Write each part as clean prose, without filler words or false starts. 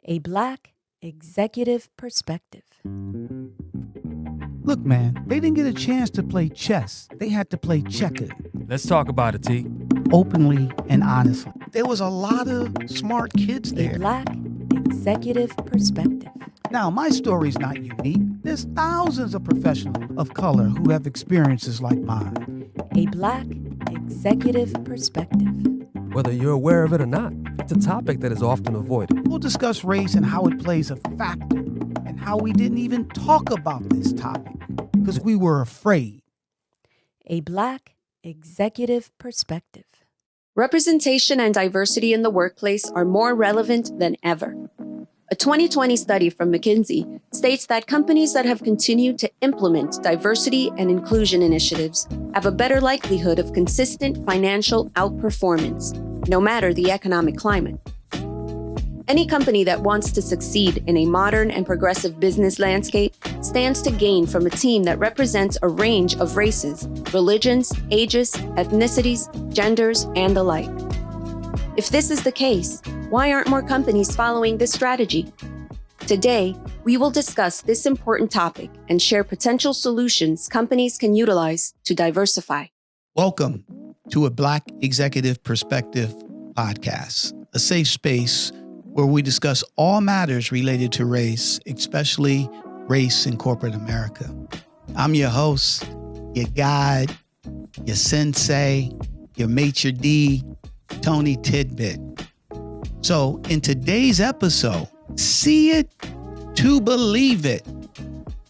A Black Executive Perspective. Look, man, they didn't get a chance to play chess. They had to play checkers. Let's talk about it, T. Openly and honestly. There was a lot of smart kids there. A Black Executive Perspective. Now, my story's not unique. There's thousands of professionals of color who have experiences like mine. A Black Executive Perspective. Whether you're aware of it or not, it's a topic that is often avoided. We'll discuss race and how it plays a factor, and how we didn't even talk about this topic because we were afraid. A Black Executive Perspective. Representation and diversity in the workplace are more relevant than ever. A 2020 study from McKinsey states that companies that have continued to implement diversity and inclusion initiatives have a better likelihood of consistent financial outperformance, no matter the economic climate. Any company that wants to succeed in a modern and progressive business landscape stands to gain from a team that represents a range of races, religions, ages, ethnicities, genders, and the like. If this is the case, why aren't more companies following this strategy? Today, we will discuss this important topic and share potential solutions companies can utilize to diversify. Welcome to a Black Executive Perspective podcast, a safe space where we discuss all matters related to race, especially race in corporate America. I'm your host, your guide, your sensei, your maitre d', TonyTidbit. So in today's episode, see it to believe it,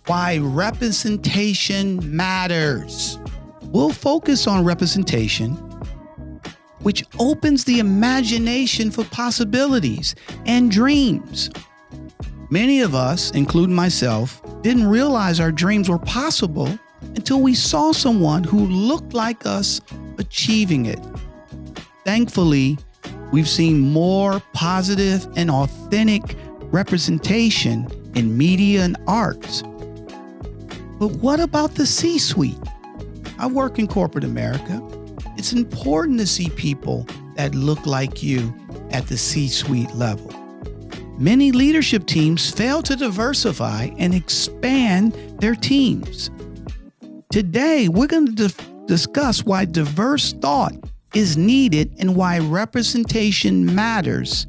why representation matters. We'll focus on representation, which opens the imagination for possibilities and dreams. Many of us, including myself, didn't realize our dreams were possible until we saw someone who looked like us achieving it. Thankfully, we've seen more positive and authentic representation in media and arts. But what about the C-suite? I work in corporate America. It's important to see people that look like you at the C-suite level. Many leadership teams fail to diversify and expand their teams. Today, we're going to discuss why diverse thought is needed and why representation matters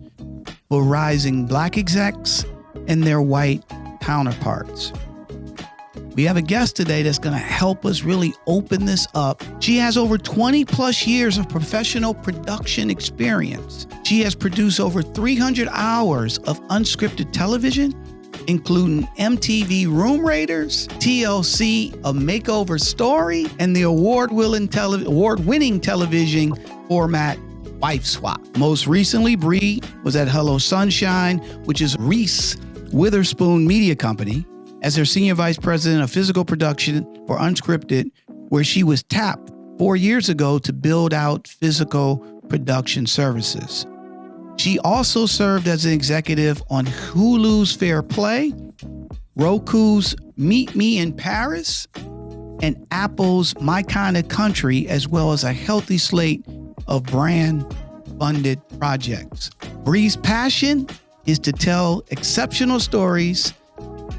for rising Black execs and their white counterparts. We have a guest today that's going to help us really open this up. She has over 20 plus years of professional production experience. She has produced over 300 hours of unscripted television, including MTV Room Raiders, TLC A Makeover Story, and the award-winning television format Wife Swap. Most recently, Bree was at Hello Sunshine, which is Reese Witherspoon Media Company, as their senior vice president of physical production for unscripted, where she was tapped 4 years ago to build out physical production services. She also served as an executive on Hulu's Fair Play, Roku's Meet Me in Paris, and Apple's My Kind of Country, as well as a healthy slate of brand-funded projects. Bree's passion is to tell exceptional stories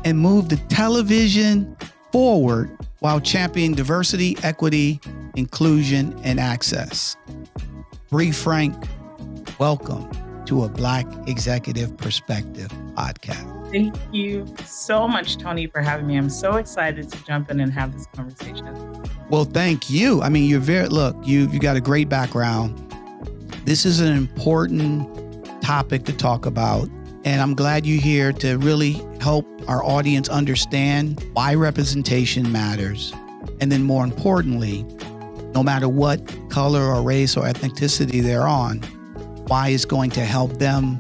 and move the television forward while championing diversity, equity, inclusion, and access. Bree Frank, welcome to a Black Executive Perspective podcast. Thank you so much, Tony, for having me. I'm so excited to jump in and have this conversation. Well, thank you. I mean, you've got a great background. This is an important topic to talk about. And I'm glad you're here to really help our audience understand why representation matters. And then more importantly, no matter what color or race or ethnicity they're on, why it's going to help them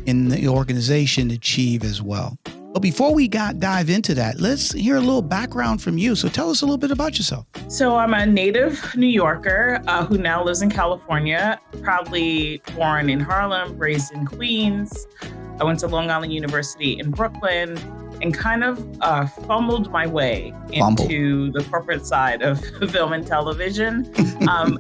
in the organization achieve as well. But before we dive into that, let's hear a little background from you. So tell us a little bit about yourself. So I'm a native New Yorker who now lives in California, proudly born in Harlem, raised in Queens. I went to Long Island University in Brooklyn and kind of fumbled my way into the corporate side of film and television,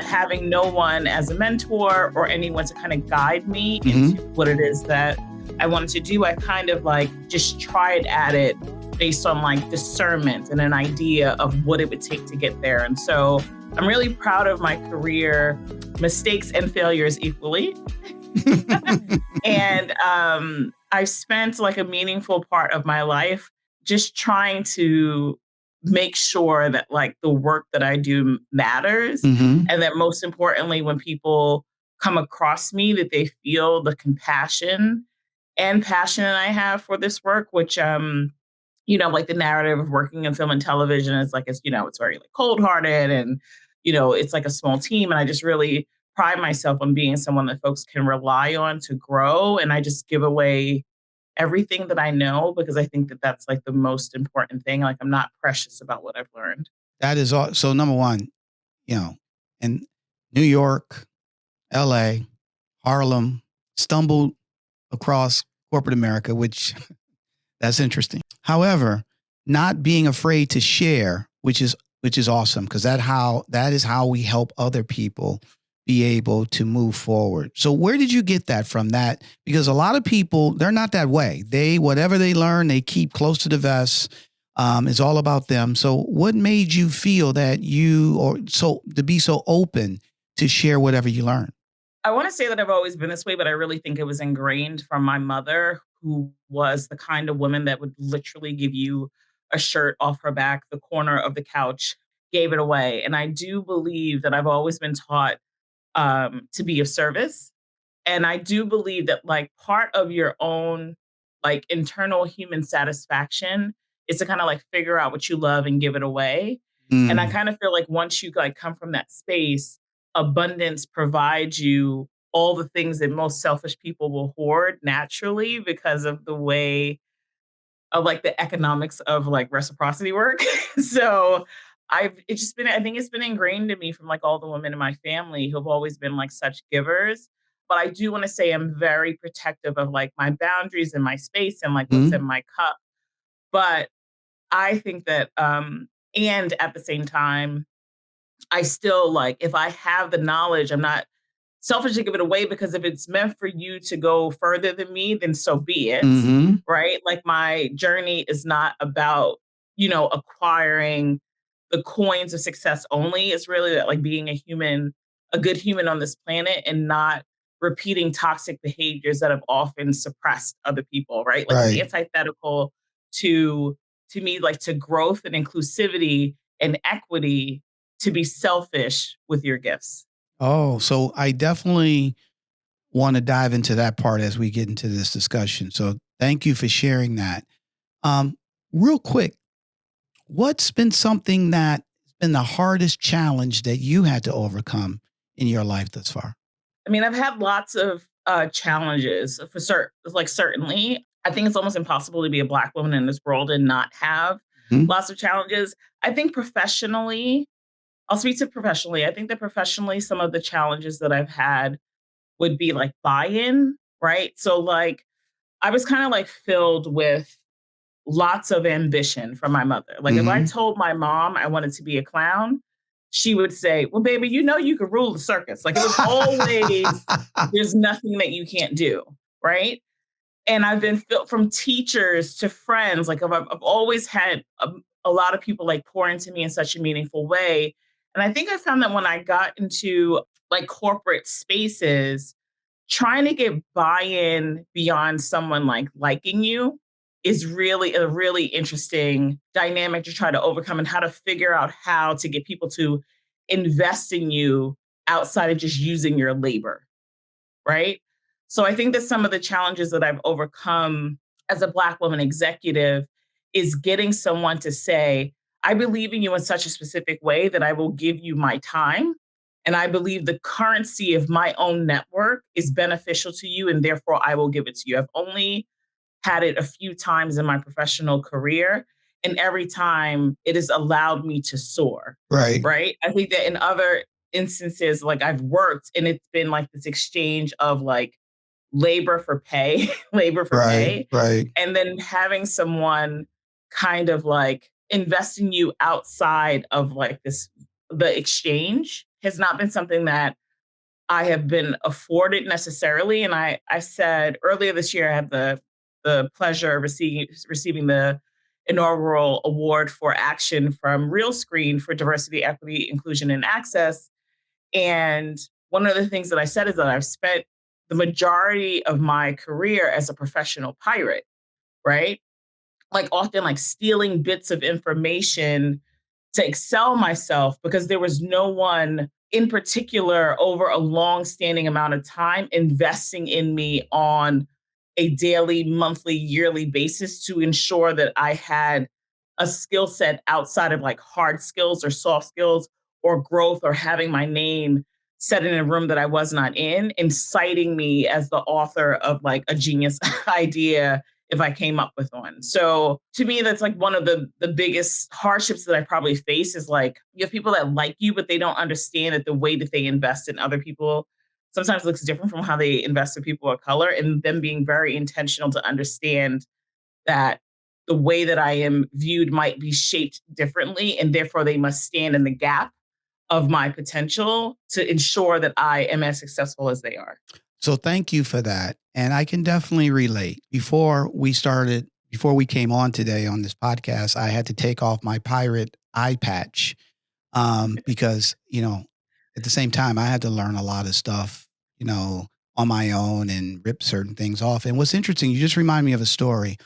having no one as a mentor or anyone to kind of guide me into what it is that I wanted to do, I kind of like just tried at it based on like discernment and an idea of what it would take to get there. And so I'm really proud of my career, mistakes and failures equally. And I spent like a meaningful part of my life just trying to make sure that like the work that I do matters. Mhm. And that most importantly, when people come across me, that they feel the compassion and passion that I have for this work, which like the narrative of working in film and television is like it's very like cold hearted and it's like a small team. And I just really pride myself on being someone that folks can rely on to grow. And I just give away everything that I know because I think that that's like the most important thing. Like I'm not precious about what I've learned. That is all. So number one, in New York, LA, Harlem, stumbled across corporate America, which that's interesting. However, not being afraid to share, which is awesome because that is how we help other people be able to move forward. So where did you get that from? That because a lot of people, they're not that way. They whatever they learn, they keep close to the vest. It's all about them. So what made you feel that to be so open to share whatever you learn? I want to say that I've always been this way, but I really think it was ingrained from my mother, who was the kind of woman that would literally give you a shirt off her back, the corner of the couch, gave it away. And I do believe that I've always been taught to be of service. And I do believe that like part of your own like internal human satisfaction is to kind of like figure out what you love and give it away. And I Mm, kind of feel like once you like come from that space, abundance provides you all the things that most selfish people will hoard naturally because of the way of like the economics of like reciprocity work. So I think it's been ingrained in me from like all the women in my family who've always been like such givers. But I do want to say I'm very protective of like my boundaries and my space and like what's in mm, my cup. But I think that and at the same time, I still like if I have the knowledge, I'm not selfish to give it away because if it's meant for you to go further than me, then so be it. mhm. Right. Like my journey is not about, acquiring the coins of success only. It's really like being a human, a good human on this planet and not repeating toxic behaviors that have often suppressed other people. Right. Like it's Right. antithetical to to me, like to growth and inclusivity and equity to be selfish with your gifts. Oh, so I definitely want to dive into that part as we get into this discussion. So thank you for sharing that. Um, Real quick, what's been something that's been the hardest challenge that you had to overcome in your life thus far? I mean, I've had lots of challenges for certainly. I think it's almost impossible to be a Black woman in this world and not have Mhm. lots of challenges. I think professionally, I'll speak to professionally. I think that professionally, some of the challenges that I've had would be like buy-in, right? So like I was kind of like filled with lots of ambition from my mother. Like if I Mhm. told my mom I wanted to be a clown, she would say, "Well, baby, you could rule the circus." Like it was always there's nothing that you can't do, right? And I've been felt from teachers to friends. Like I've always had a lot of people like pour into me in such a meaningful way. And I think I found that when I got into like corporate spaces, trying to get buy-in beyond someone like liking you is really a really interesting dynamic to try to overcome and how to figure out how to get people to invest in you outside of just using your labor, right? So I think that some of the challenges that I've overcome as a Black woman executive is getting someone to say, I believe in you in such a specific way that I will give you my time. And I believe the currency of my own network is beneficial to you, and therefore I will give it to you. I've only had it a few times in my professional career, and every time it has allowed me to soar, Right. right? I think that in other instances, like I've worked and it's been like this exchange of like labor for pay, labor for Right. pay, Right. and then having someone kind of like invest in you outside of like the exchange has not been something that I have been afforded necessarily. And I said earlier this year, I had the pleasure of receiving the inaugural award for action from Real Screen for diversity, equity, inclusion, and access. And one of the things that I said is that I've spent the majority of my career as a professional pirate, right? Like often like stealing bits of information to excel myself because there was no one in particular over a long standing amount of time investing in me on a daily, monthly, yearly basis to ensure that I had a skill set outside of like hard skills or soft skills or growth or having my name set in a room that I was not in and citing me as the author of like a genius idea if I came up with one. So to me, that's like one of the biggest hardships that I probably face is like you have people that like you, but they don't understand that the way that they invest in other people sometimes looks different from how they invest in people of color, and them being very intentional to understand that the way that I am viewed might be shaped differently, and therefore they must stand in the gap of my potential to ensure that I am as successful as they are. So thank you for that. And I can definitely relate. Before we came on today on this podcast, I had to take off my pirate eye patch because, at the same time, I had to learn a lot of stuff, on my own and rip certain things off. And what's interesting, you just remind me of a story.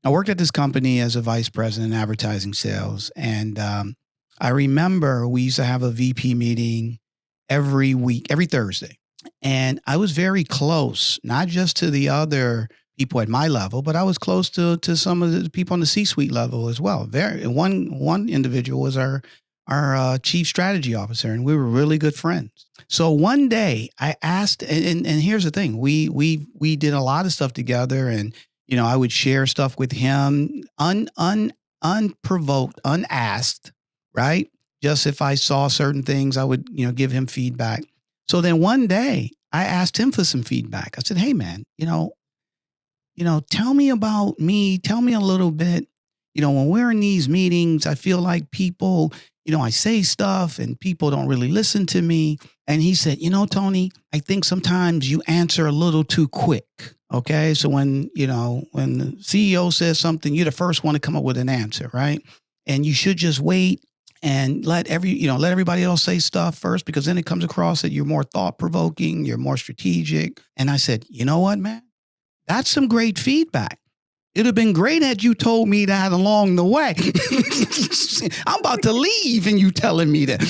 I worked at this company as a vice president in advertising sales. And I remember we used to have a VP meeting every week, every Thursday. And I was very close, not just to the other people at my level, but I was close to some of the people on the C-suite level as well. One individual was our chief strategy officer, and we were really good friends. So one day I asked, and here's the thing, we did a lot of stuff together, and I would share stuff with him unprovoked, unasked, right? Just if I saw certain things, I would give him feedback. So then one day I asked him for some feedback. I said, "Hey man, tell me about me. Tell me a little bit. When we're in these meetings, I feel like people, I say stuff and people don't really listen to me." And he said, "Tony, I think sometimes you answer a little too quick. Okay. So when the CEO says something, you're the first one to come up with an answer, right? And you should just wait and let everybody else say stuff first, because then it comes across that you're more thought provoking, you're more strategic." And I said, "You know what, man? That's some great feedback. It'd have been great had you told me that along the way." I'm about to leave and you telling me that.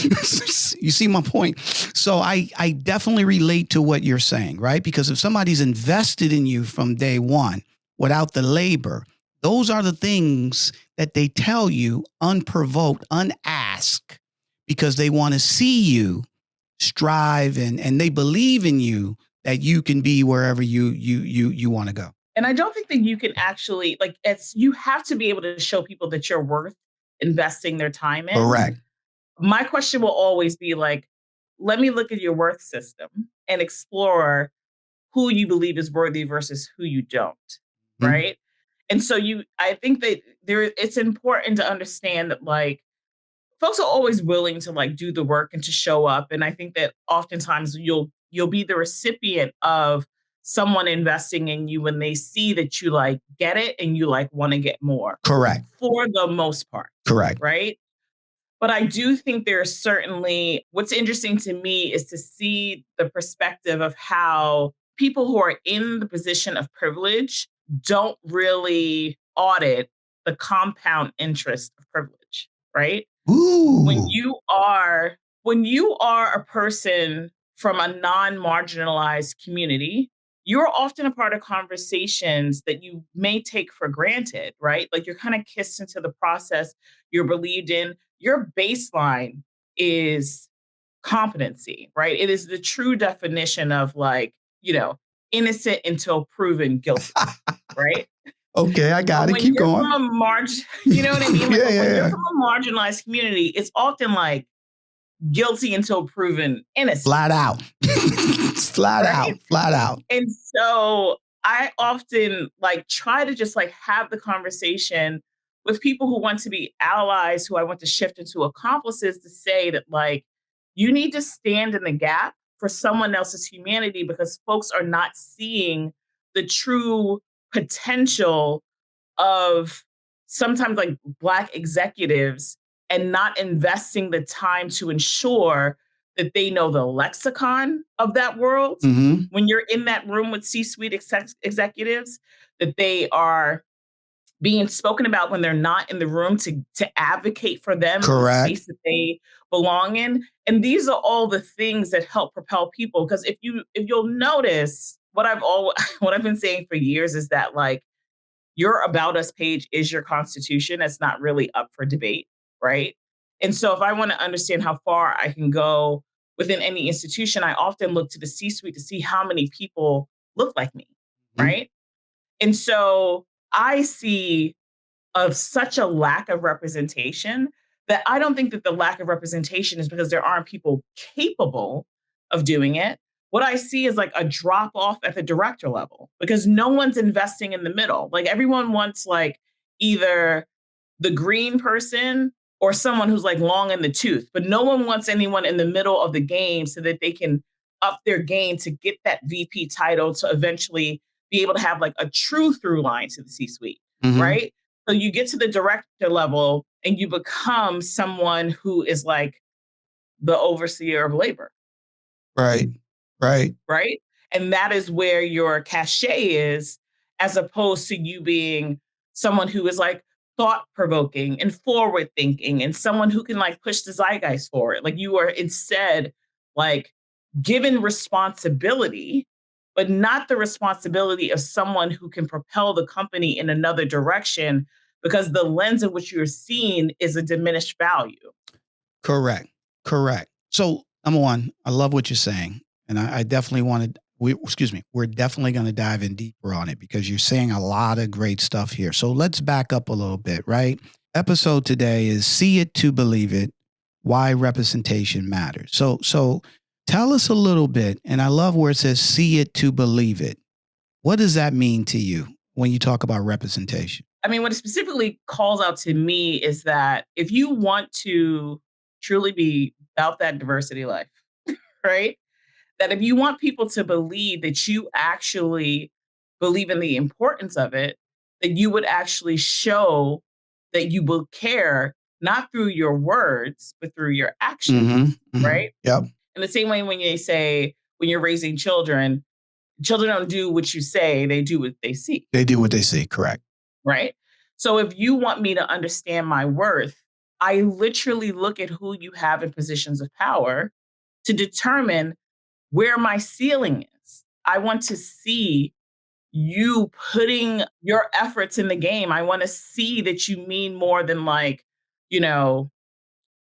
You see my point? So I definitely relate to what you're saying, right? Because if somebody's invested in you from day one without the labor, those are the things that they tell you unprovoked, unasked, because they want to see you strive and they believe in you that you can be wherever you want to go. And I don't think that you can actually you have to be able to show people that you're worth investing their time in. Correct. My question will always be like, let me look at your worth system and explore who you believe is worthy versus who you don't. Mhm. Right. And so I think that it's important to understand that like folks are always willing to like do the work and to show up. And I think that oftentimes you'll be the recipient of someone investing in you when they see that you like get it and you like want to get more. Correct. For the most part. Correct. Right. But I do think there's certainly what's interesting to me is to see the perspective of how people who are in the position of privilege don't really audit the compound interest of privilege, right? Ooh. When you are a person from a non-marginalized community, you're often a part of conversations that you may take for granted, right? Like you're kind of kissed into the process, you're believed in. Your baseline is competency, right? It is the true definition of like, innocent until proven guilty, right? Okay, I got But it. when Keep you're going. from you know what I mean? Like, Yeah, when yeah. you're from a marginalized community, it's often like guilty until proven innocent. Flat out. Flat Right? out. Flat out. And so I often like try to just like have the conversation with people who want to be allies, who I want to shift into accomplices, to say that like you need to stand in the gap for someone else's humanity because folks are not seeing the true potential of sometimes like Black executives and not investing the time to ensure that they know the lexicon of that world. Mm-hmm. When you're in that room with C-suite executives, that they are being spoken about when they're not in the room to advocate for them in the Correct. space that they belong in. And these are all the things that help propel people. Because if you'll notice, what I've been saying for years is that like your About Us page is your constitution. It's not really up for debate, right? And so if I want to understand how far I can go within any institution, I often look to the C-suite to see how many people look like me, Mhm. right? And so I see of such a lack of representation that I don't think that the lack of representation is because there aren't people capable of doing it. What I see is like a drop off at the director level because no one's investing in the middle. Like everyone wants like either the green person or someone who's like long in the tooth, but no one wants anyone in the middle of the game so that they can up their game to get that VP title to eventually be able to have like a true through line to the C-suite, Mhm. right? So you get to the director level and you become someone who is like the overseer of labor, Right. Right. right? And that is where your cachet is, as opposed to you being someone who is like thought provoking and forward thinking and someone who can like push the zeitgeist forward. Like you are instead like given responsibility, but not the responsibility of someone who can propel the company in another direction because the lens in which you're seen is a diminished value. Correct. Correct. So number one, I love what you're saying. And I definitely wanted, we're definitely going to dive in deeper on it because you're saying a lot of great stuff here. So let's back up a little bit, right? Episode today is See It to Believe It, Why Representation Matters. So tell us a little bit, and I love where it says see it to believe it. What does that mean to you when you talk about representation? I mean, what it specifically calls out to me is that if you want to truly be about that diversity life, right? That if you want people to believe that you actually believe in the importance of it, that you would actually show that you will care, not through your words, but through your actions, Mm-hmm. Mm-hmm. right? Yep. In the same way when you say, when you're raising children, children don't do what you say, they do what they see. They do what they see. Correct. Right? So if you want me to understand my worth, I literally look at who you have in positions of power to determine where my ceiling is. I want to see you putting your efforts in the game. I want to see that you mean more than like, you know,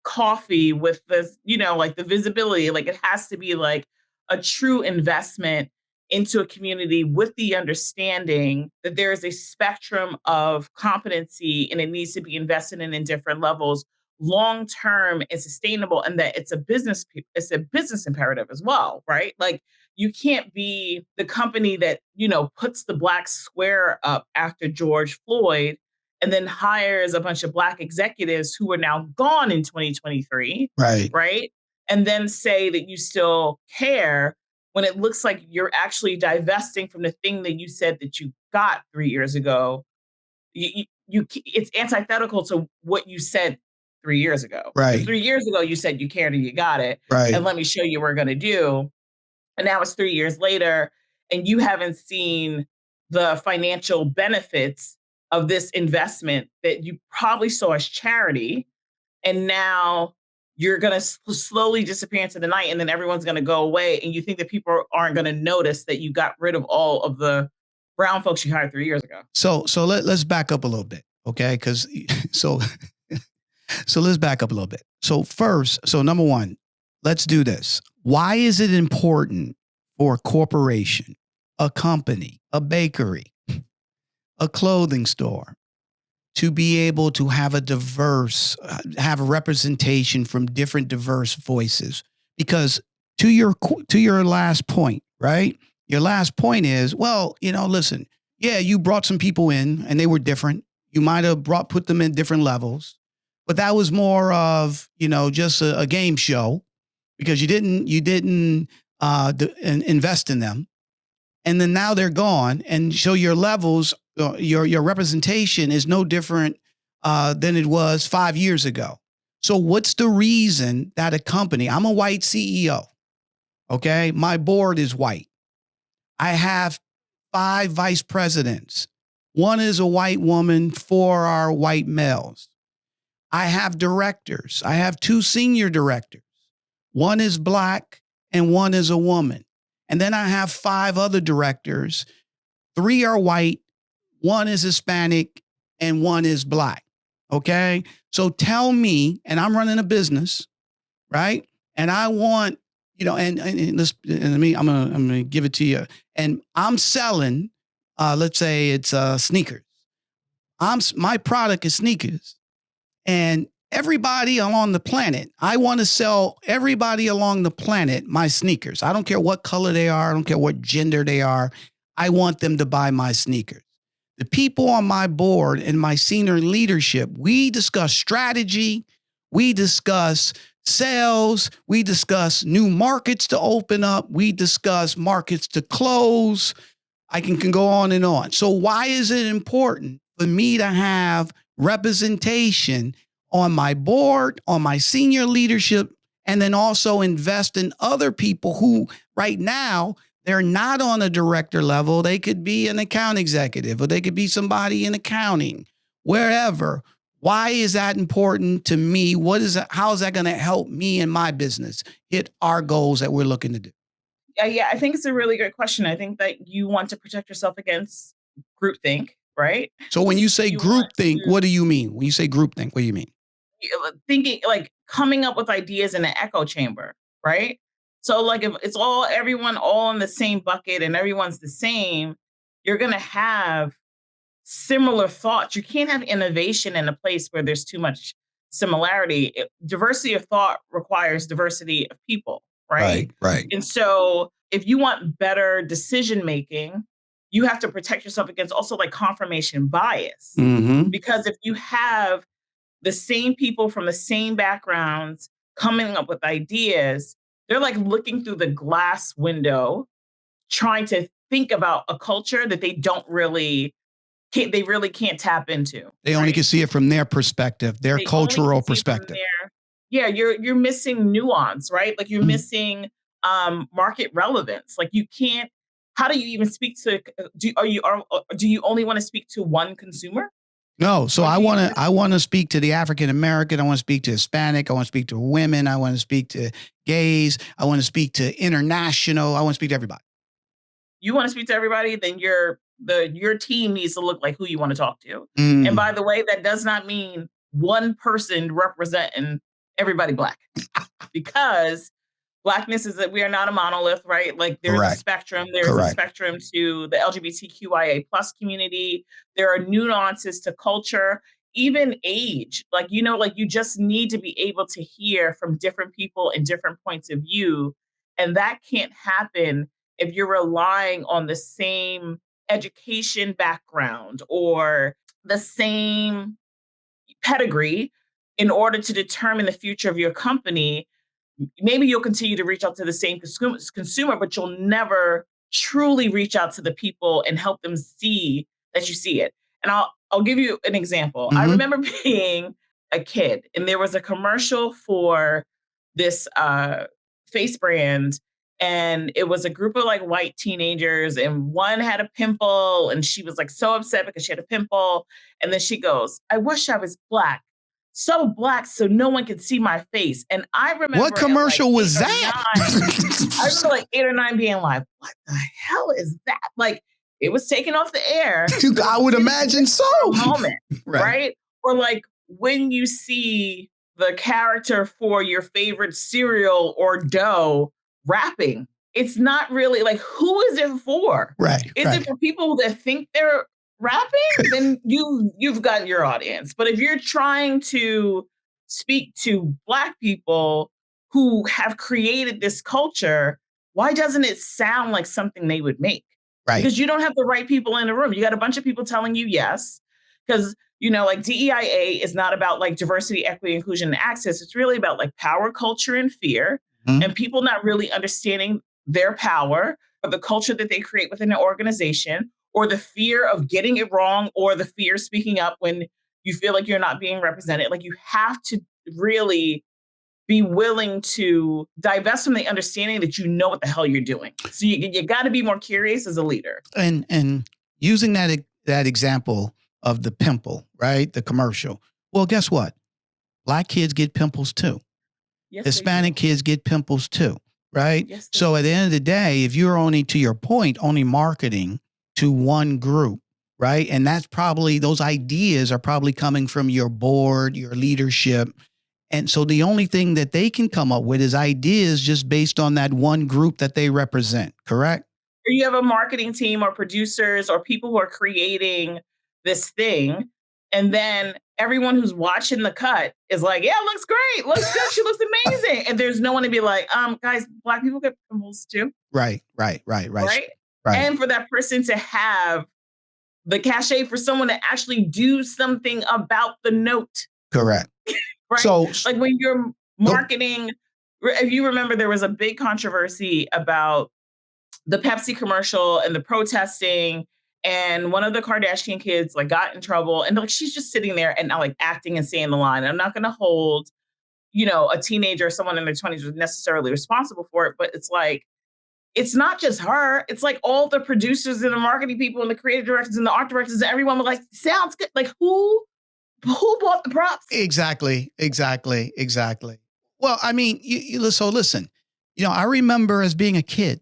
coffee with the, like the visibility. Like it has to be like a true investment into a community with the understanding that there is a spectrum of competency and it needs to be invested in different levels, long term and sustainable, and that it's a business imperative as well, right? Like you can't be the company that puts the black square up after George Floyd and then hires a bunch of Black executives who are now gone in 2023, right? And then say that you still care when it looks like you're actually divesting from the thing that you said that you got 3 years ago. It's antithetical to what you said 3 years ago. Right. 3 years ago, you said you cared and you got it. Right. And let me show you what we're going to do. And now it's 3 years later, and you haven't seen the financial benefits of this investment that you probably saw as charity. And now you're going to slowly disappear into the night, and then everyone's going to go away. And you think that people aren't going to notice that you got rid of all of the brown folks you hired 3 years ago. So let's back up a little bit, okay? Because so let's back up a little bit. So number one, let's do this. Why is it important for a corporation, a company, a bakery, a clothing store to be able to have have a representation from different diverse voices? Because to your last point, right? Your last point is, well, listen, yeah, you brought some people in and they were different. You might have put them in different levels, but that was more of, just a game show because you didn't and invest in them. And then now they're gone. And so your levels, your representation is no different than it was 5 years ago. So what's the reason that a company, I'm a white CEO, okay? My board is white. I have 5 vice presidents. 1 is a white woman, 4 are white males. I have directors. I have 2 senior directors. 1 is black and 1 is a woman. And then I have 5 other directors. 3 are white, 1 is Hispanic, and 1 is black. Okay. So tell me, and I'm running a business, right? And I want, I'm gonna give it to you. And I'm selling, let's say it's sneakers. My product is sneakers, and everybody along the planet, I want to sell everybody along the planet my sneakers. I don't care what color they are. I don't care what gender they are. I want them to buy my sneakers. The people on my board and my senior leadership, we discuss strategy. We discuss sales. We discuss new markets to open up. We discuss markets to close. I can go on and on. So why is it important for me to have representation on my board, on my senior leadership, and then also invest in other people who right now, they're not on a director level. They could be an account executive, or they could be somebody in accounting, wherever. Why is that important to me? How is that going to help me in my business hit our goals that we're looking to do? Yeah, I think it's a really good question. I think that you want to protect yourself against groupthink, right? So when you say groupthink, what do you mean? When you say groupthink, what do you mean? Thinking, like, coming up with ideas in an echo chamber, right? So like if it's everyone all in the same bucket and everyone's the same, you're going to have similar thoughts. You can't have innovation in a place where there's too much similarity. Diversity of thought requires diversity of people, right? Right. And so if you want better decision making, you have to protect yourself against also like confirmation bias. Mm-hmm. Because if you have the same people from the same backgrounds coming up with ideas, they're like looking through the glass window, trying to think about a culture that they really can't tap into. They only can see it from their perspective, their cultural perspective. Yeah, you're missing nuance, right? Like you're missing market relevance. Like you can't. How do you even speak to? Do you only want to speak to one consumer? No, so I want to speak to the African American. I want to speak to Hispanic. I want to speak to women. I want to speak to gays. I want to speak to international. I want to speak to everybody. You want to speak to everybody, then your team needs to look like who you want to talk to. Mm. And by the way, that does not mean one person representing everybody Black, because Blackness is that we are not a monolith, right? Like there's a spectrum. There's a spectrum to the LGBTQIA+ community. There are nuances to culture, even age. Like, you just need to be able to hear from different people and different points of view. And that can't happen if you're relying on the same education background or the same pedigree in order to determine the future of your company. Maybe you'll continue to reach out to the same consumer, but you'll never truly reach out to the people and help them see that you see it. And I'll give you an example. Mm-hmm. I remember being a kid, and there was a commercial for this face brand, and it was a group of like white teenagers, and one had a pimple, and she was like so upset because she had a pimple. And then she goes, "I wish I was Black. So Black so no one could see my face." And I remember, what commercial was that? I remember like 8 or 9 being like, what the hell is that? Like it was taken off the air. I would imagine so. Moment, right? Or like when you see the character for your favorite cereal or dough rapping, it's not really like, who is it for? Right. Is it for people that think they're rapping? Then you've got your audience. But if you're trying to speak to Black people who have created this culture, why doesn't it sound like something they would make? Right. Because you don't have the right people in the room. You got a bunch of people telling you yes. Because, like DEIA is not about like diversity, equity, inclusion, and access. It's really about like power, culture, and fear. Mm-hmm. And people not really understanding their power or the culture that they create within an organization, or the fear of getting it wrong, or the fear of speaking up when you feel like you're not being represented. Like, you have to really be willing to divest from the understanding that you know what the hell you're doing. So you got to be more curious as a leader. And using that example of the pimple, right? The commercial. Well, guess what? Black kids get pimples too. Yes, Hispanic kids get pimples too, right? Yes, so at the end of the day, if you're only, to your point, only marketing to one group, right? And that's probably, those ideas are probably coming from your board, your leadership. And so the only thing that they can come up with is ideas just based on that one group that they represent, correct? Or you have a marketing team or producers or people who are creating this thing. And then everyone who's watching the cut is like, yeah, looks great. Looks good. She looks amazing. And there's no one to be like, guys, Black people get pimples too. Right. And for that person to have the cachet for someone to actually do something about the note. Correct. Right. So, like, when you're marketing, if you remember, there was a big controversy about the Pepsi commercial and the protesting, and one of the Kardashian kids like got in trouble, and like she's just sitting there and not like acting and saying the line. And I'm not going to hold, a teenager or someone in their 20s necessarily responsible for it, but it's like, it's not just her. It's like all the producers and the marketing people and the creative directors and the art directors and everyone was like, sounds good. Like, who bought the props? Exactly. Well, I mean, so listen, I remember as being a kid,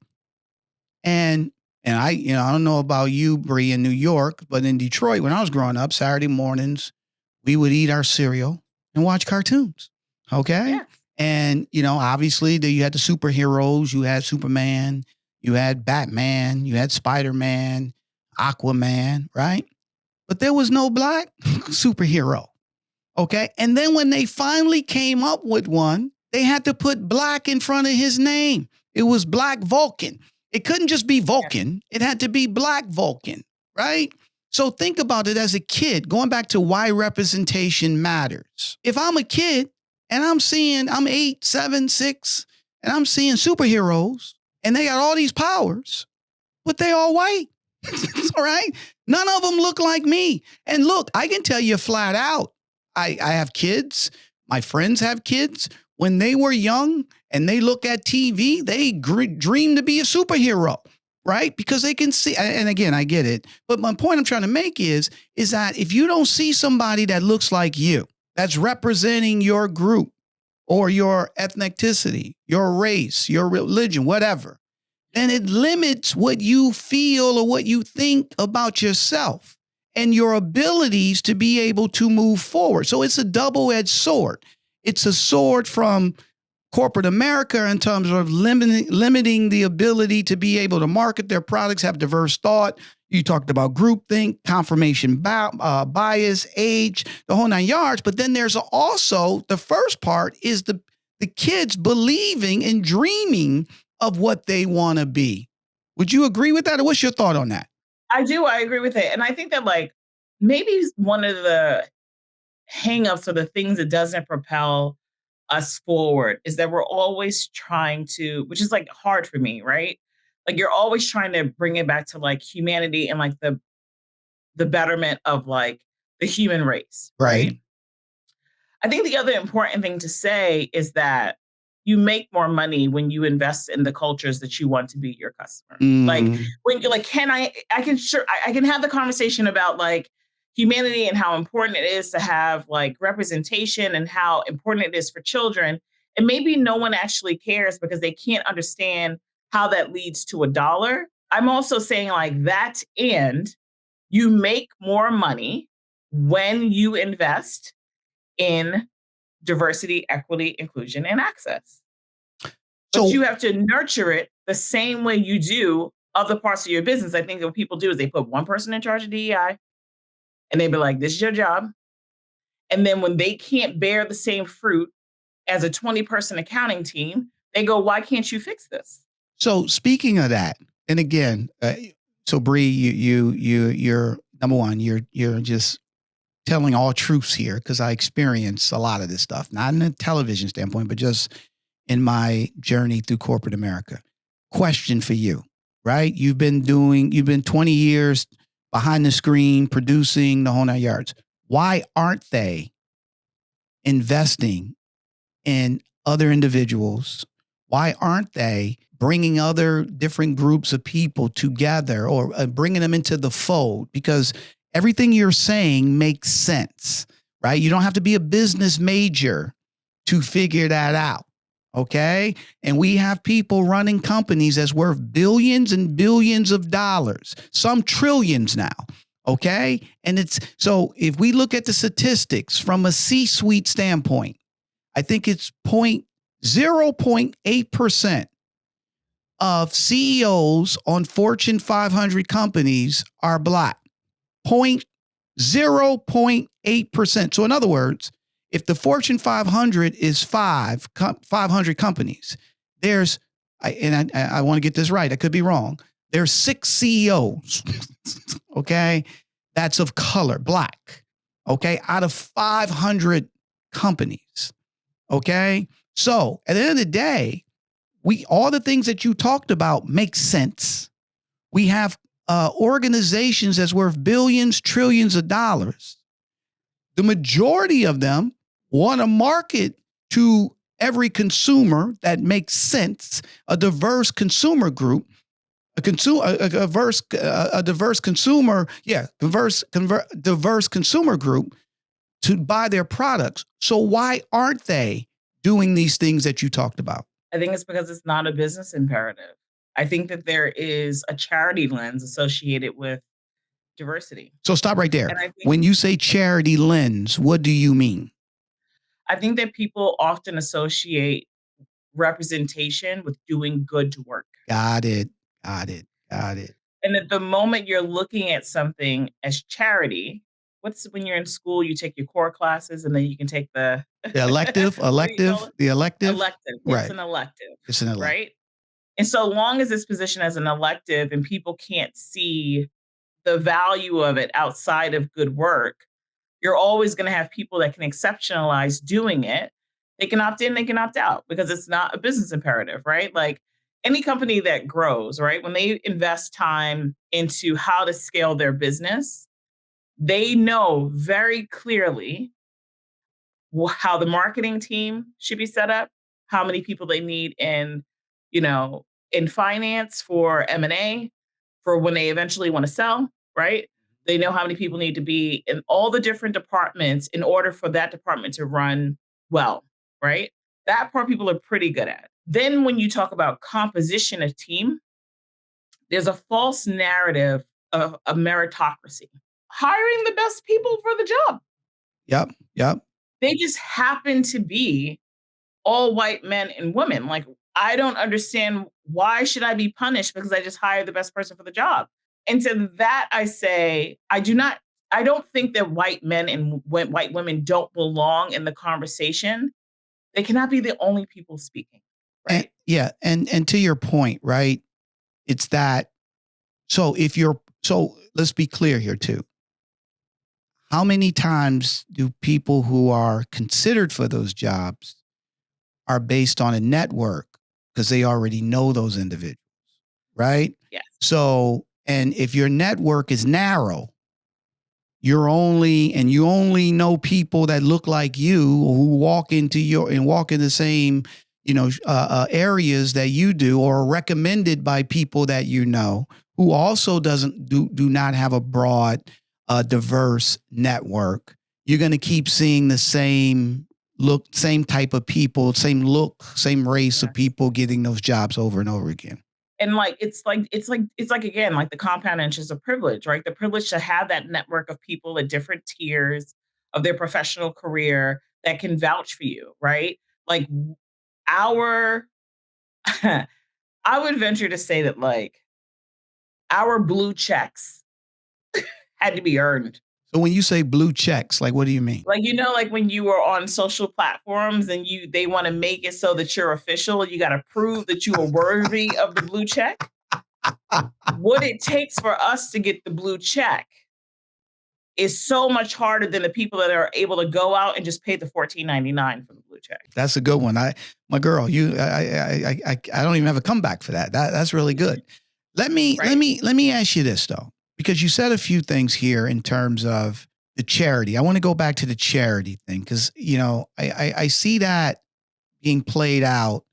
and I don't know about you, Bree, in New York, but in Detroit, when I was growing up, Saturday mornings, we would eat our cereal and watch cartoons. Okay. Yeah. And, obviously you had the superheroes, you had Superman, you had Batman, you had Spider-Man, Aquaman, right? But there was no Black superhero. Okay. And then when they finally came up with one, they had to put Black in front of his name. It was Black Vulcan. It couldn't just be Vulcan. It had to be Black Vulcan, right? So think about it as a kid, going back to why representation matters. If I'm a kid and I'm 8, 7, 6, and I'm seeing superheroes and they got all these powers, but they all white. All right. None of them look like me. And look, I can tell you flat out, I have kids. My friends have kids. When they were young and they look at TV, they dream to be a superhero, right? Because they can see, and again, I get it. But my point I'm trying to make is that if you don't see somebody that looks like you, that's representing your group or your ethnicity, your race, your religion, whatever, then it limits what you feel or what you think about yourself and your abilities to be able to move forward. So it's a double-edged sword. It's a sword from corporate America in terms of limiting the ability to be able to market their products, have diverse thought. You talked about groupthink, confirmation bias, age, the whole 9 yards. But then there's also the first part is the kids believing and dreaming of what they want to be. Would you agree with that? Or what's your thought on that? I do. I agree with it. And I think that like maybe one of the hangups or the things that doesn't propel us forward is that we're always trying to, which is like hard for me, right? Like you're always trying to bring it back to like humanity and like the betterment of like the human race. Right. I think the other important thing to say is that you make more money when you invest in the cultures that you want to be your customer. Like when you're like, I can have the conversation about like humanity and how important it is to have like representation and how important it is for children. And maybe no one actually cares because they can't understand how that leads to $1. I'm also saying like that, and you make more money when you invest in diversity, equity, inclusion, and access. But you have to nurture it the same way you do other parts of your business. I think what people do is they put one person in charge of DEI and they be like, this is your job. And then when they can't bear the same fruit as a 20-person accounting team, they go, why can't you fix this? So speaking of that, and again, so Bree, you're number one, you're just telling all truths here because I experience a lot of this stuff, not in a television standpoint, but just in my journey through corporate America. question for you, right? You've been 20 years behind the screen, producing the whole nine yards. Why aren't they investing in other individuals? Why aren't they bringing other different groups of people together or bringing them into the fold? Because everything you're saying makes sense, right? You don't have to be a business major to figure that out. Okay. And we have people running companies that's worth billions and billions of dollars, some trillions now. Okay. And so if we look at the statistics from a C-suite standpoint, I think it's 0.8% of CEOs on Fortune 500 companies are Black. 0.8%. So in other words, if the Fortune 500 is 500 companies, I want to get this right. I could be wrong. There's 6 CEOs, okay, that's of color, Black, okay, out of 500 companies, okay? So at the end of the day, all the things that you talked about make sense. We have organizations that's worth billions, trillions of dollars. The majority of them want to market to every consumer that makes sense, a diverse consumer group, diverse consumer group to buy their products. So why aren't they doing these things that you talked about? I think it's because it's not a business imperative. I think that there is a charity lens associated with diversity. So stop right there. When you say charity lens, what do you mean? I think that people often associate representation with doing good work. Got it. And at the moment you're looking at something as charity, when you're in school, you take your core classes and then you can take the elective. Right? It's an elective. It's an elective. Right? And so long as it's positioned as an elective and people can't see the value of it outside of good work, you're always going to have people that can exceptionalize doing it. They can opt in, they can opt out because it's not a business imperative, right? Like any company that grows, right? When they invest time into how to scale their business, they know very clearly how the marketing team should be set up, how many people they need in finance for M&A, for when they eventually want to sell, right? They know how many people need to be in all the different departments in order for that department to run well, right? That part people are pretty good at. Then when you talk about composition of team, there's a false narrative of a meritocracy. Hiring the best people for the job. Yep. They just happen to be all white men and women. Like, I don't understand, why should I be punished because I just hired the best person for the job? And to that I say, I don't think that white men and white women don't belong in the conversation. They cannot be the only people speaking. Right? And to your point, right? It's that. So let's be clear here too. How many times do people who are considered for those jobs are based on a network because they already know those individuals, right? Yes. So, and if your network is narrow, you only know people that look like you who walk in the same, areas that you do, or are recommended by people that you know, who also do not have a broad, diverse network. You're going to keep seeing the same look, same type of people, same look, same race of people getting those jobs over and over again. And it's like again, like the compound interest of privilege, right? The privilege to have that network of people at different tiers of their professional career that can vouch for you, right? Like I would venture to say that like our blue checks had to be earned. So when you say blue checks, like, what do you mean? Like, like when you were on social platforms and they want to make it so that you're official, you got to prove that you are worthy of the blue check. What it takes for us to get the blue check is so much harder than the people that are able to go out and just pay the $14.99 for the blue check. That's a good one. My girl, I don't even have a comeback for that. That's really good. Let me ask you this though, because you said a few things here in terms of the charity. I want to go back to the charity thing because I see that being played out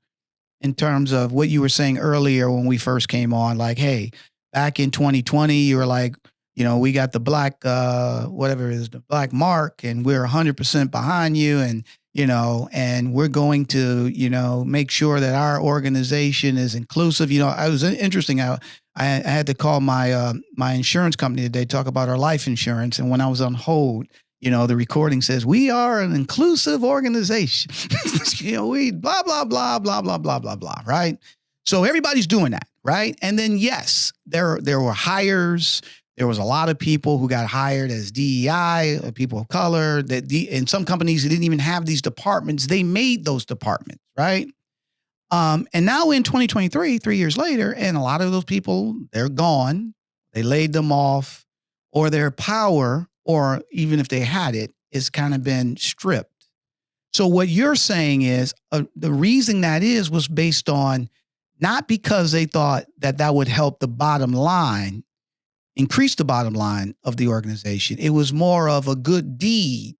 in terms of what you were saying earlier when we first came on. Like, hey, back in 2020, you were like, we got the black, whatever it is, the black mark, and we're 100% behind you. And, and we're going to, make sure that our organization is inclusive. I was interesting. I had to call my insurance company today, talk about our life insurance. And when I was on hold, the recording says, we are an inclusive organization. We blah, blah, blah, blah, blah, blah, blah, blah. Right. So everybody's doing that. Right. And then, yes, there were hires. There was a lot of people who got hired as DEI, people of color. In some companies, they didn't even have these departments. They made those departments, right? And now in 2023, 3 years later, and a lot of those people, they're gone. They laid them off, or their power, or even if they had it, is kind of been stripped. So what you're saying is the reason that was based on not because they thought that would help the bottom line, increase the bottom line of the organization. It was more of a good deed,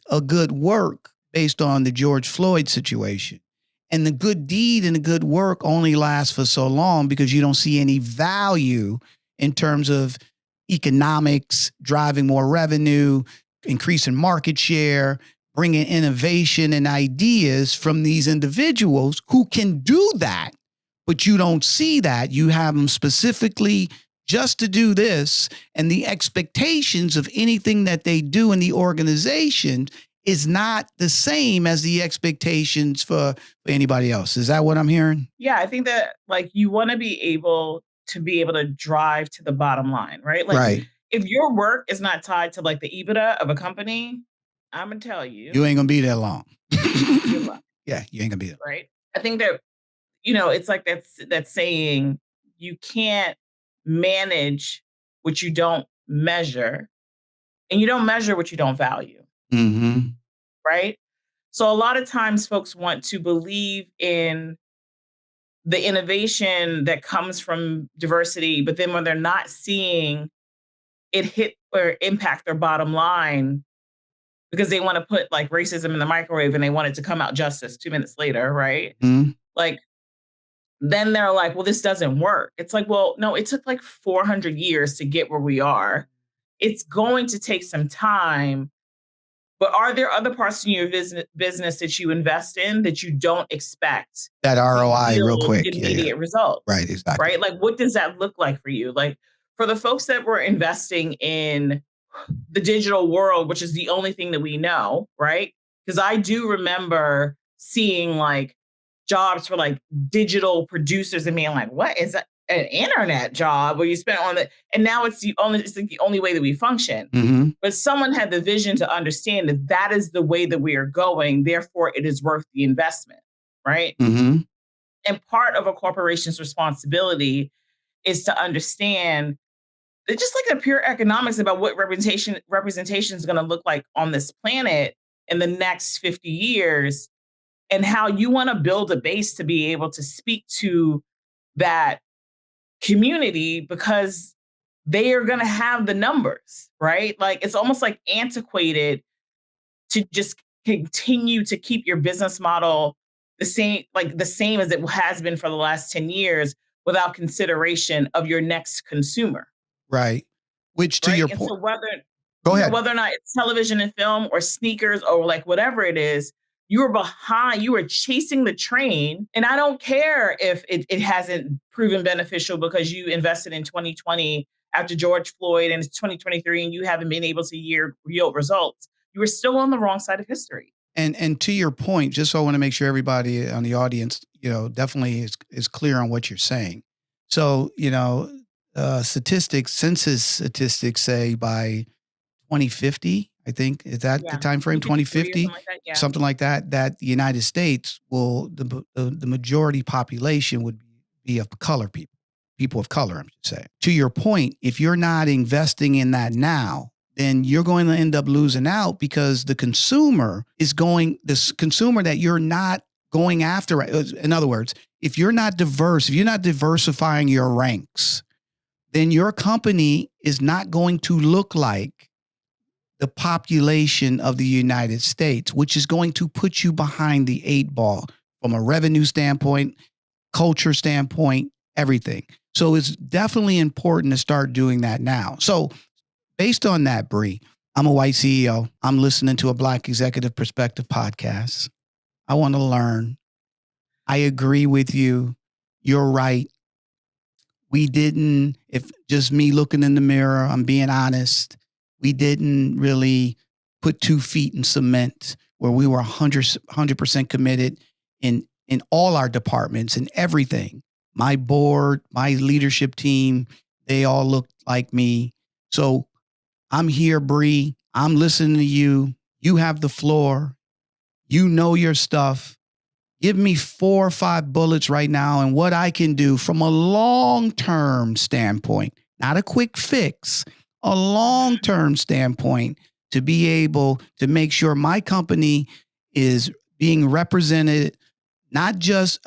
a good work based on the George Floyd situation. And the good deed and the good work only lasts for so long because you don't see any value in terms of economics, driving more revenue, increasing market share, bringing innovation and ideas from these individuals who can do that. But you don't see that. You have them specifically just to do this, and the expectations of anything that they do in the organization is not the same as the expectations for anybody else. Is that what I'm hearing? Yeah, I think that you want to be able to drive to the bottom line, right? Right. If your work is not tied to the EBITDA of a company, I'm gonna tell you, you ain't gonna be there long. Good luck. Yeah, you ain't gonna be there. Right. I think that it's like that saying, you can't manage what you don't measure, and you don't measure what you don't value. Mm-hmm. Right. So a lot of times folks want to believe in the innovation that comes from diversity, but then when they're not seeing it hit or impact their bottom line, because they want to put racism in the microwave and they want it to come out justice 2 minutes later. Right. Mm-hmm. Then they're like, well, this doesn't work. It's like, well, no, it took 400 years to get where we are. It's going to take some time. But are there other parts in your business that you invest in that you don't expect that ROI real quick, immediate results? Right, exactly. Right, what does that look like for you? For the folks that were investing in the digital world, which is the only thing that we know, right? Because I do remember seeing jobs for digital producers and being like, what is that? An internet job where you spend on it, and now it's the only way that we function. Mm-hmm. But someone had the vision to understand that is the way that we are going. Therefore, it is worth the investment, right? Mm-hmm. And part of a corporation's responsibility is to understand that just a pure economics about what representation is going to look like on this planet in the next 50 years, and how you want to build a base to be able to speak to that community, because they are going to have the numbers, right? It's almost antiquated to just continue to keep your business model the same as it has been for the last 10 years without consideration of your next consumer. Right. Which to your point. So Go ahead. Whether or not it's television and film or sneakers or whatever it is, you were behind, you were chasing the train. And I don't care if it hasn't proven beneficial because you invested in 2020 after George Floyd, and it's 2023 and you haven't been able to yield results. You were still on the wrong side of history. And to your point, just so I want to make sure everybody on the audience, definitely is clear on what you're saying. So, census statistics say by 2050, I think, is that the time frame? 2050, something like that. That the United States will the majority population would be of color people of color. I'm just saying. To your point, if you're not investing in that now, then you're going to end up losing out because the consumer that you're not going after. In other words, if you're not diverse, if you're not diversifying your ranks, then your company is not going to look like the population of the United States, which is going to put you behind the 8 ball from a revenue standpoint, culture standpoint, everything. So it's definitely important to start doing that now. So based on that, Bree, I'm a white CEO. I'm listening to a Black Executive Perspective podcast. I want to learn. I agree with you. You're right. If just me looking in the mirror, I'm being honest, we didn't really put 2 feet in cement where we were 100% committed in all our departments and everything. My board, my leadership team, they all looked like me. So I'm here, Bree. I'm listening to you. You have the floor. You know your stuff. Give me 4 or 5 bullets right now and what I can do from a long-term standpoint, not a quick fix, a long-term standpoint to be able to make sure my company is being represented, not just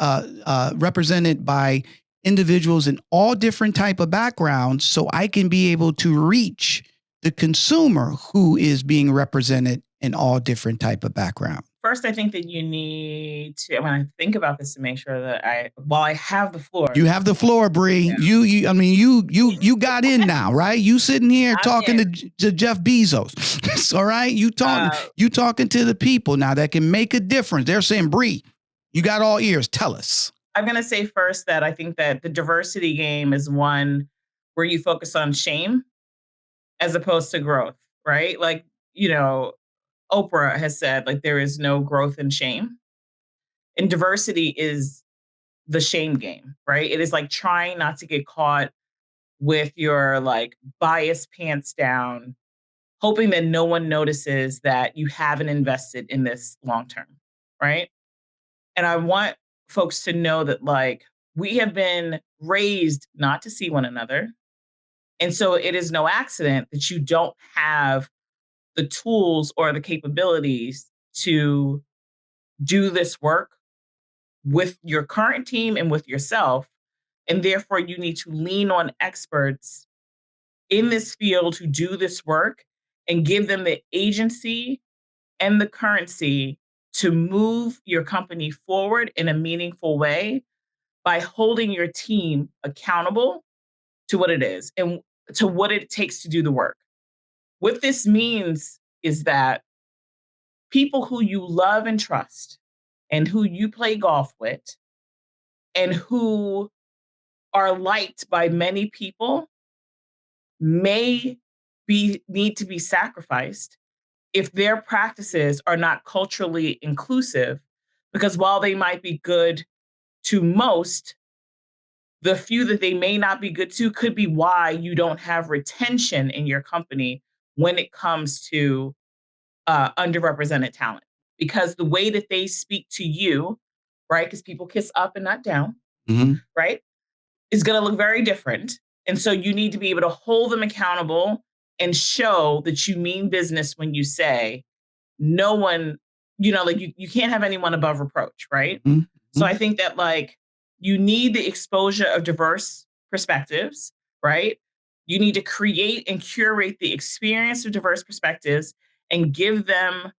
represented by individuals in all different type of backgrounds, so I can be able to reach the consumer who is being represented in all different type of backgrounds. First, I think that you need to, when I think about this, to make sure that while I have the floor. You have the floor, Bree. Yeah. You got in now, right? You sitting here talking to Jeff Bezos. All right. You talking to the people now that can make a difference. They're saying, Bree, you got all ears. Tell us. I'm going to say first that I think that the diversity game is one where you focus on shame as opposed to growth, right? Like, Oprah has said, like, there is no growth in shame. And diversity is the shame game, right? It is like trying not to get caught with your like bias pants down, hoping that no one notices that you haven't invested in this long term, right? And I want folks to know that like we have been raised not to see one another. And so it is no accident that you don't have the tools or the capabilities to do this work with your current team and with yourself. And therefore, you need to lean on experts in this field who do this work and give them the agency and the currency to move your company forward in a meaningful way by holding your team accountable to what it is and to what it takes to do the work. What this means is that people who you love and trust and who you play golf with and who are liked by many people may need to be sacrificed if their practices are not culturally inclusive, because while they might be good to most, the few that they may not be good to could be why you don't have retention in your company when it comes to underrepresented talent. Because the way that they speak to you, right, because people kiss up and not down, right, is going to look very different. And so you need to be able to hold them accountable and show that you mean business when you say no one, like you can't have anyone above reproach, right? So I think that like you need the exposure of diverse perspectives, right? You need to create and curate the experience of diverse perspectives and give them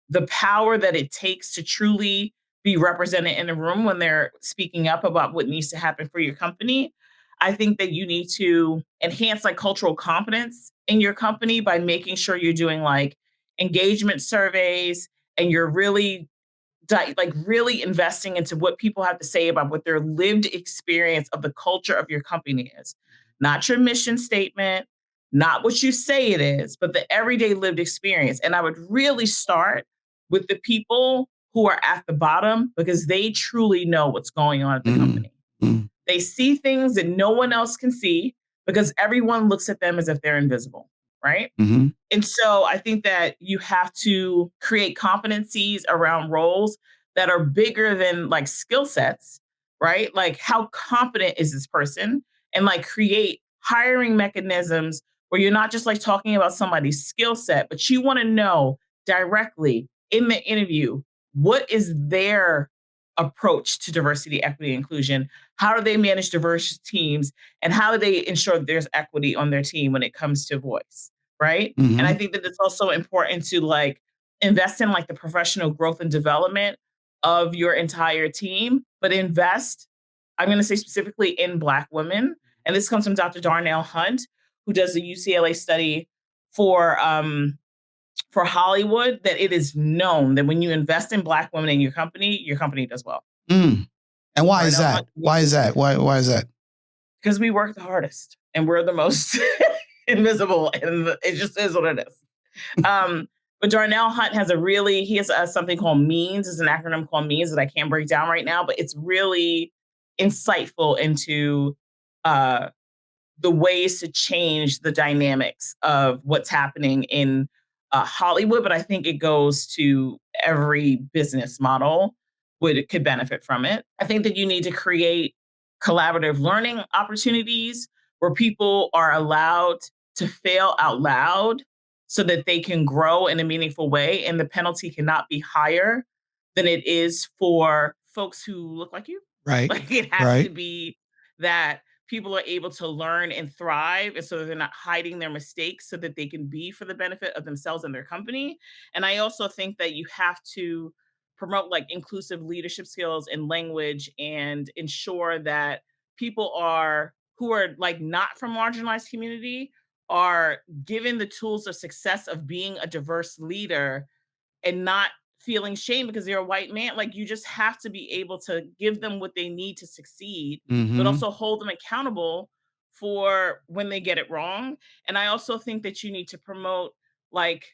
the power that it takes to truly be represented in a room when they're speaking up about what needs to happen for your company. I think that you need to enhance like cultural competence in your company by making sure you're doing like engagement surveys and you're really really investing into what people have to say about what their lived experience of the culture of your company is. Not your mission statement, not what you say it is, but the everyday lived experience. And I would really start with the people who are at the bottom because they truly know what's going on at the company. They see things that no one else can see because everyone looks at them as if they're invisible, right? And so I think that you have to create competencies around roles that are bigger than like skill sets, right? Like how competent is this person? And like create hiring mechanisms where you're not just like talking about somebody's skill set, but you want to know directly in the interview, what is their approach to diversity, equity, inclusion? How do they manage diverse teams? And how do they ensure that there's equity on their team when it comes to voice? Right. And I Mm-hmm. think that it's also important to like invest in like the professional growth and development of your entire team, but invest, I'm going to say specifically in Black women. And this comes from Dr. Darnell Hunt, who does the UCLA study for Hollywood, that it is known that when you invest in Black women in your company does well. Mm. And why is Darnell that? Hunt, Why is that? Why is that? because we work the hardest and we're the most invisible, and it just is what it is. But Darnell Hunt has he has something called MEANS, it's an acronym called MEANS that I can't break down right now, but it's really insightful into the ways to change the dynamics of what's happening in Hollywood. But I think it goes to every business model could benefit from it. I think that you need to create collaborative learning opportunities where people are allowed to fail out loud so that they can grow in a meaningful way. And the penalty cannot be higher than it is for folks who look like you. Right. Like it has to Right. be that people are able to learn and thrive, and so that they're not hiding their mistakes so that they can be for the benefit of themselves and their company. And I also think that you have to promote like inclusive leadership skills and language, and ensure that people who are like not from marginalized community are given the tools of success of being a diverse leader, and not feeling shame because they're a white man. Like you just have to be able to give them what they need to succeed, but Mm-hmm. also hold them accountable for when they get it wrong. And I also think that you need to promote like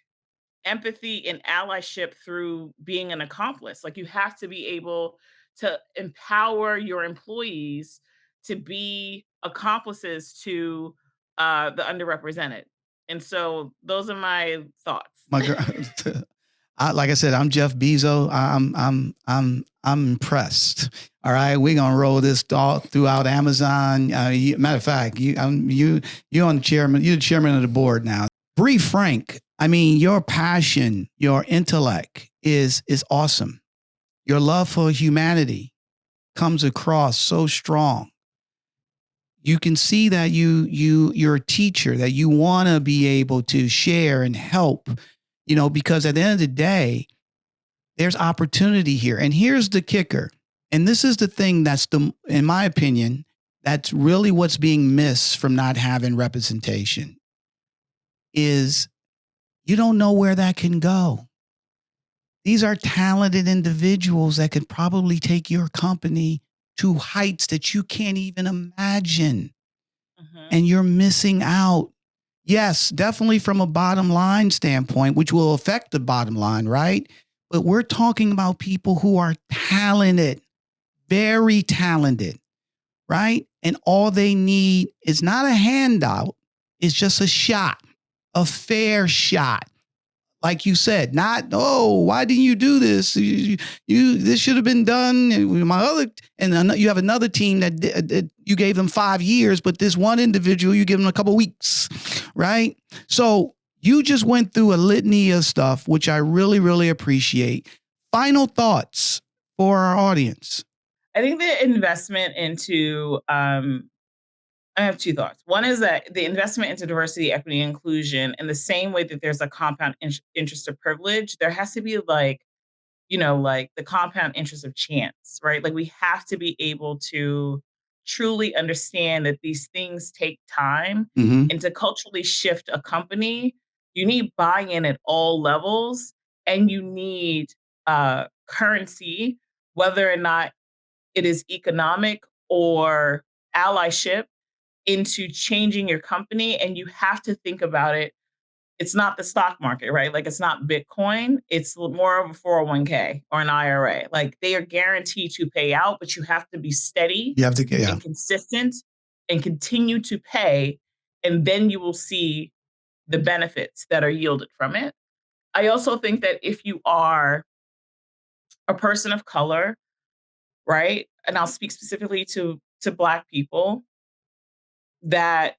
empathy and allyship through being an accomplice. Like you have to be able to empower your employees to be accomplices to the underrepresented. And so those are my thoughts. My girl. Like I said, I'm Jeff Bezos. I'm impressed. All right, we're gonna roll this all throughout Amazon. Matter of fact, you're on the chairman. You're the chairman of the board now. Bree Frank. I mean, your passion, your intellect is awesome. Your love for humanity comes across so strong. You can see that you're a teacher, that you want to be able to share and help. Because at the end of the day, there's opportunity here. And here's the kicker. And this is the thing in my opinion, that's really what's being missed from not having representation, is you don't know where that can go. These are talented individuals that could probably take your company to heights that you can't even imagine. Mhm. And you're missing out. Yes, definitely from a bottom line standpoint, which will affect the bottom line, right? But we're talking about people who are talented, very talented, right? And all they need is not a handout, it's just a shot, a fair shot. Like you said, not, oh, why didn't you do this? This should have been done. And you have another team that you gave them 5 years, but this one individual, you give them a couple of weeks, right? So you just went through a litany of stuff, which I really, really appreciate. Final thoughts for our audience. I think the investment into I have two thoughts. One is that the investment into diversity, equity, and inclusion, in the same way that there's a compound interest of privilege, there has to be like, like the compound interest of chance, right? Like we have to be able to truly understand that these things take time. Mm-hmm. And to culturally shift a company, you need buy-in at all levels, and you need currency, whether or not it is economic or allyship, into changing your company. And you have to think about it. It's not the stock market, right? Like it's not Bitcoin. It's more of a 401k or an IRA. Like they are guaranteed to pay out, but you have to be steady You have to get, and consistent and continue to pay. And then you will see the benefits that are yielded from it. I also think that if you are a person of color, right? And I'll speak specifically to Black people, that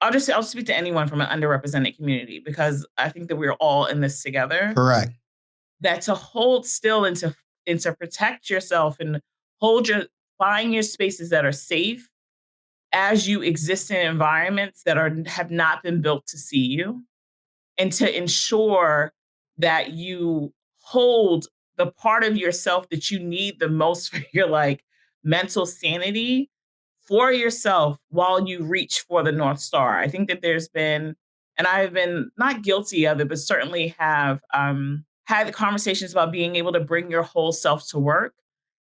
I'll speak to anyone from an underrepresented community, because I think that we're all in this together. Correct. That to hold still and to protect yourself and find your spaces that are safe as you exist in environments that have not been built to see you, and to ensure that you hold the part of yourself that you need the most for your like mental sanity for yourself while you reach for the North Star. I think that there's been, and I've been not guilty of it, but certainly have had the conversations about being able to bring your whole self to work.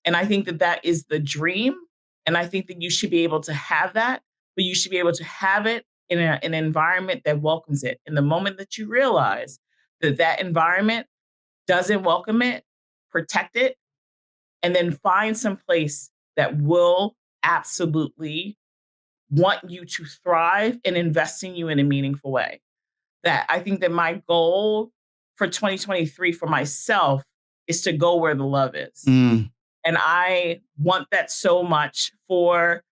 And I think that that is the dream. And I think that you should be able to have that, but you should be able to have it in an environment that welcomes it. And the moment that you realize that that environment doesn't welcome it, protect it, and then find some place that will absolutely want you to thrive and invest in you in a meaningful way. That I think that my goal for 2023 for myself is to go where the love is. Mm. And I want that so much for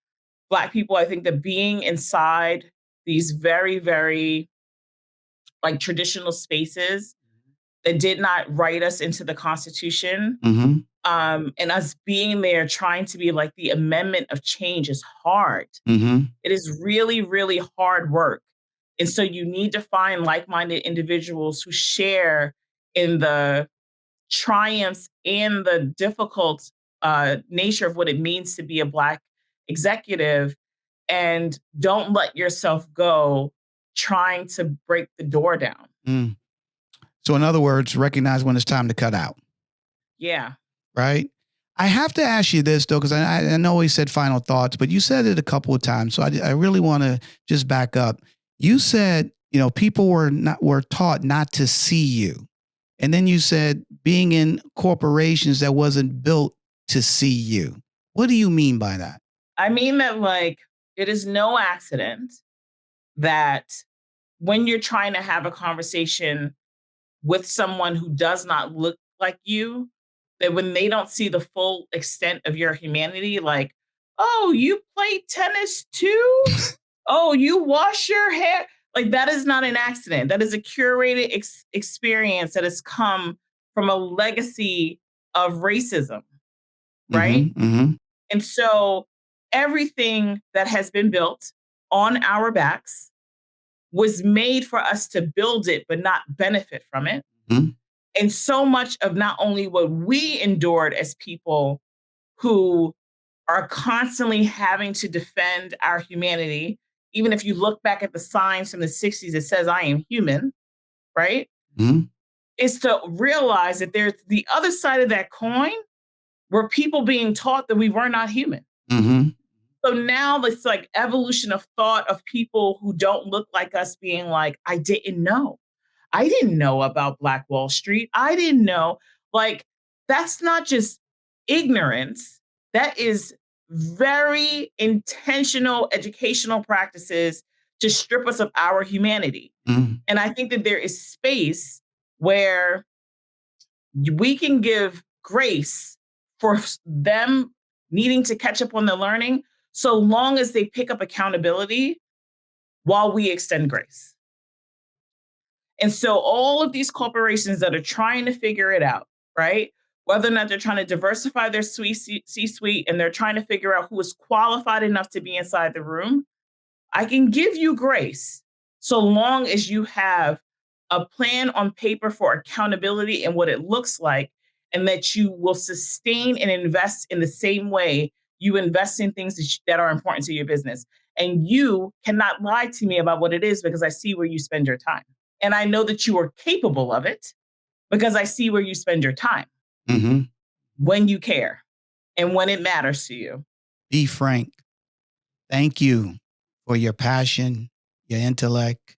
Black people. I think that being inside these very, very like traditional spaces that did not write us into the Constitution, Mm-hmm. And us being there trying to be like the amendment of change is hard. Mm-hmm. It is really, really hard work. And so you need to find like-minded individuals who share in the triumphs and the difficult nature of what it means to be a Black executive, and don't let yourself go trying to break the door down. Mm. So in other words, recognize when it's time to cut out. Yeah. Right? I have to ask you this, though, because I know he said final thoughts, but you said it a couple of times. So I really want to just back up. You said, people were taught not to see you. And then you said being in corporations that wasn't built to see you. What do you mean by that? I mean that like it is no accident that when you're trying to have a conversation with someone who does not look like you, that when they don't see the full extent of your humanity, like, oh, you play tennis too? Oh, you wash your hair? Like, that is not an accident. That is a curated experience that has come from a legacy of racism, right? Mm-hmm, mm-hmm. And so everything that has been built on our backs was made for us to build it, but not benefit from it. Mm-hmm. And so much of not only what we endured as people who are constantly having to defend our humanity, even if you look back at the signs from the 60s, it says, I am human, right? Mm-hmm. Is to realize that there's the other side of that coin were people being taught that we were not human. Mm-hmm. So now it's like evolution of thought of people who don't look like us being like, I didn't know. I didn't know about Black Wall Street. I didn't know. Like, that's not just ignorance. That is very intentional educational practices to strip us of our humanity. Mm-hmm. And I think that there is space where we can give grace for them needing to catch up on the learning, so long as they pick up accountability while we extend grace. And so all of these corporations that are trying to figure it out, right? Whether or not they're trying to diversify their C-suite and they're trying to figure out who is qualified enough to be inside the room, I can give you grace so long as you have a plan on paper for accountability and what it looks like, and that you will sustain and invest in the same way you invest in things that are important to your business. And you cannot lie to me about what it is, because I see where you spend your time. And I know that you are capable of it because I see where you spend your time, Mm-hmm. when you care and when it matters to you. Bree Frank, thank you for your passion, your intellect,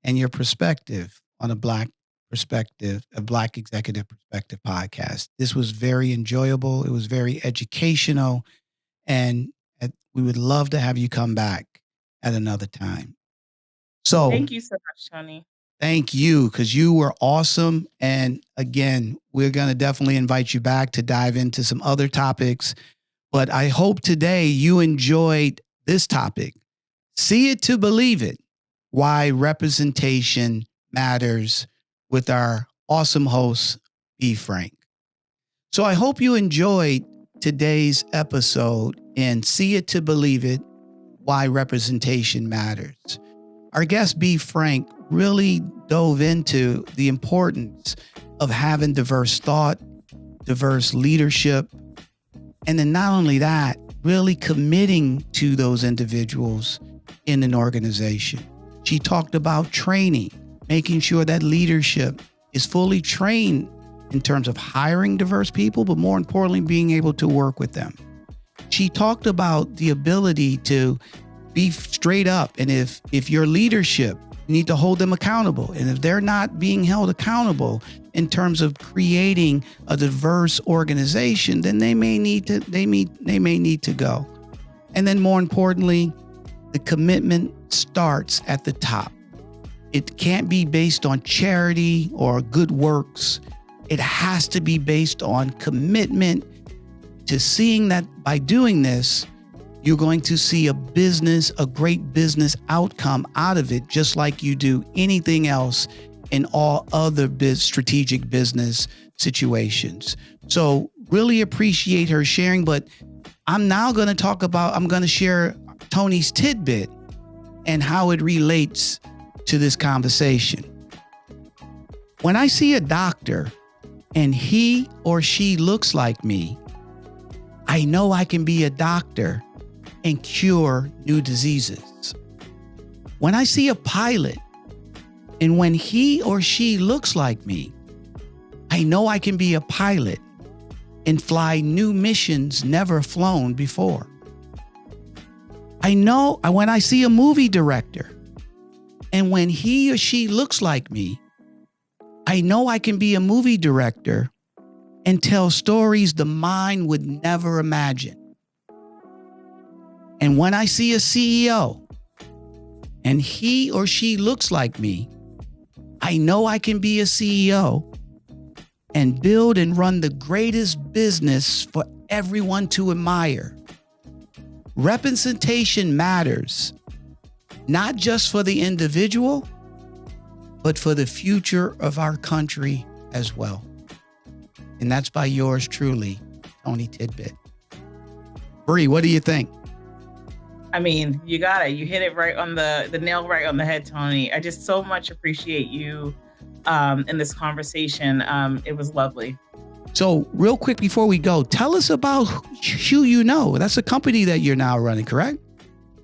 and your perspective on a Black Executive Perspective podcast. This was very enjoyable. It was very educational. And we would love to have you come back at another time. So Thank you so much, Tony. thank you, because you were awesome. And again, we're going to definitely invite you back to dive into some other topics. But I hope today you enjoyed this topic. See it to believe it. Why Representation Matters with our awesome host, Bree Frank. So I hope you enjoyed today's episode in See It to Believe It, Why Representation Matters. Our guest, Bree Frank, really dove into the importance of having diverse thought, diverse leadership, and then not only that, really committing to those individuals in an organization. She talked about training, making sure that leadership is fully trained in terms of hiring diverse people, but more importantly, being able to work with them. She talked about the ability to be straight up. And if your leadership, you need to hold them accountable. And if they're not being held accountable in terms of creating a diverse organization, then they may need to go. And then more importantly, the commitment starts at the top. It can't be based on charity or good works. It has to be based on commitment to seeing that by doing this, you're going to see a great business outcome out of it, just like you do anything else in all other strategic business situations. So really appreciate her sharing, but I'm going to share Tony's tidbit and how it relates to this conversation. When I see a doctor and he or she looks like me, I know I can be a doctor and cure new diseases. When I see a pilot and when he or she looks like me, I know I can be a pilot and fly new missions never flown before. I know when I see a movie director and when he or she looks like me, I know I can be a movie director and tell stories the mind would never imagine. And when I see a CEO and he or she looks like me, I know I can be a CEO and build and run the greatest business for everyone to admire. Representation matters, not just for the individual, but for the future of our country as well. And that's by yours truly, Tony Tidbit. Bree, what do you think? I mean, you got it. You hit it right on the nail right on the head, Tony. I just so much appreciate you in this conversation. It was lovely. So real quick before we go, tell us about Who You Know. That's a company that you're now running, correct?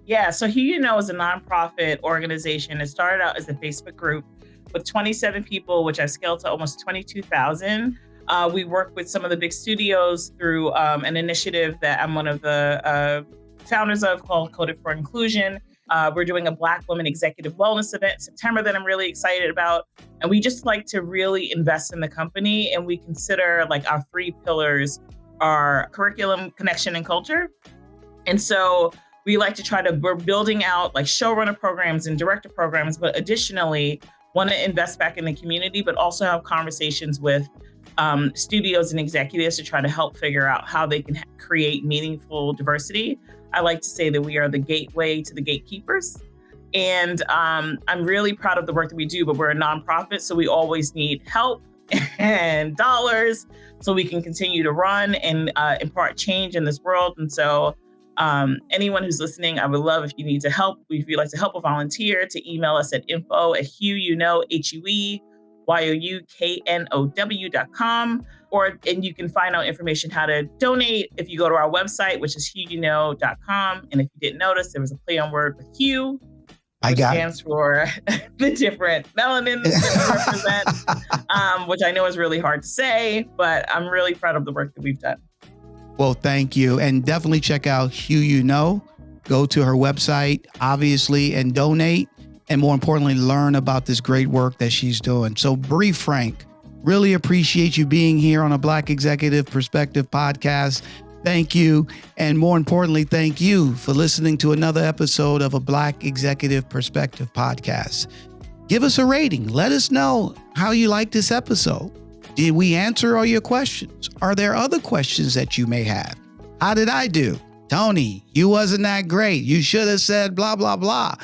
Yeah, so Who You Know is a nonprofit organization. It started out as a Facebook group with 27 people, which I've scaled to almost 22,000. We work with some of the big studios through an initiative that I'm one of the founders of called Coded for Inclusion. We're doing a Black Women Executive Wellness event in September that I'm really excited about. And we just like to really invest in the company. And we consider like our 3 pillars are curriculum, connection, and culture. And so we like to we're building out like showrunner programs and director programs, but additionally want to invest back in the community, but also have conversations with studios and executives to try to help figure out how they can create meaningful diversity. I like to say that we are the gateway to the gatekeepers. And I'm really proud of the work that we do, but we're a nonprofit, so we always need help and dollars so we can continue to run and impart change in this world. And so anyone who's listening, I would love if you need to help. If you'd like to help a volunteer, to email us at info@hueyouKnow.com, and you can find out information how to donate if you go to our website, which is hueyouKnow.com. And if you didn't notice, there was a play on word with Hugh, which stands for the different melanins that we represent, which I know is really hard to say, but I'm really proud of the work that we've done. Well, thank you. And definitely check out Who You Know. Go to her website, obviously, and donate. And more importantly, learn about this great work that she's doing. So Bree Frank, really appreciate you being here on a Black Executive Perspective podcast. Thank you. And more importantly, thank you for listening to another episode of a Black Executive Perspective podcast. Give us a rating. Let us know how you like this episode. Did we answer all your questions? Are there other questions that you may have? How did I do? Tony, you wasn't that great. You should have said blah, blah, blah.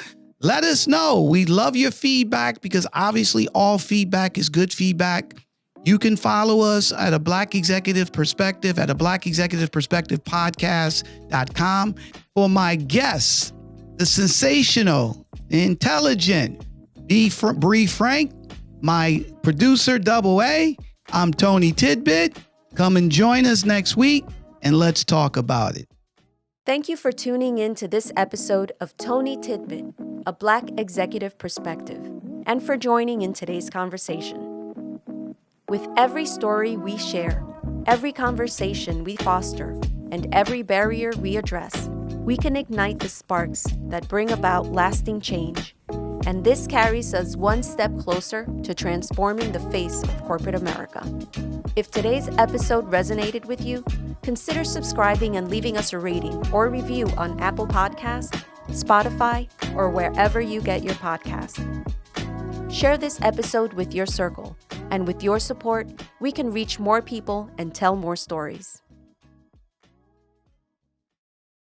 Let us know. We love your feedback because obviously all feedback is good feedback. You can follow us at a Black Executive Perspective at a Black Executive Perspective podcast.com. For my guests, the sensational, intelligent Bree Frank, my producer, Double A, I'm Tony Tidbit. Come and join us next week and let's talk about it. Thank you for tuning in to this episode of Tony Tidbit, a Black Executive Perspective, and for joining in today's conversation. With every story we share, every conversation we foster, and every barrier we address, we can ignite the sparks that bring about lasting change. And this carries us one step closer to transforming the face of corporate America. If today's episode resonated with you, consider subscribing and leaving us a rating or review on Apple Podcasts, Spotify, or wherever you get your podcasts. Share this episode with your circle, and with your support, we can reach more people and tell more stories.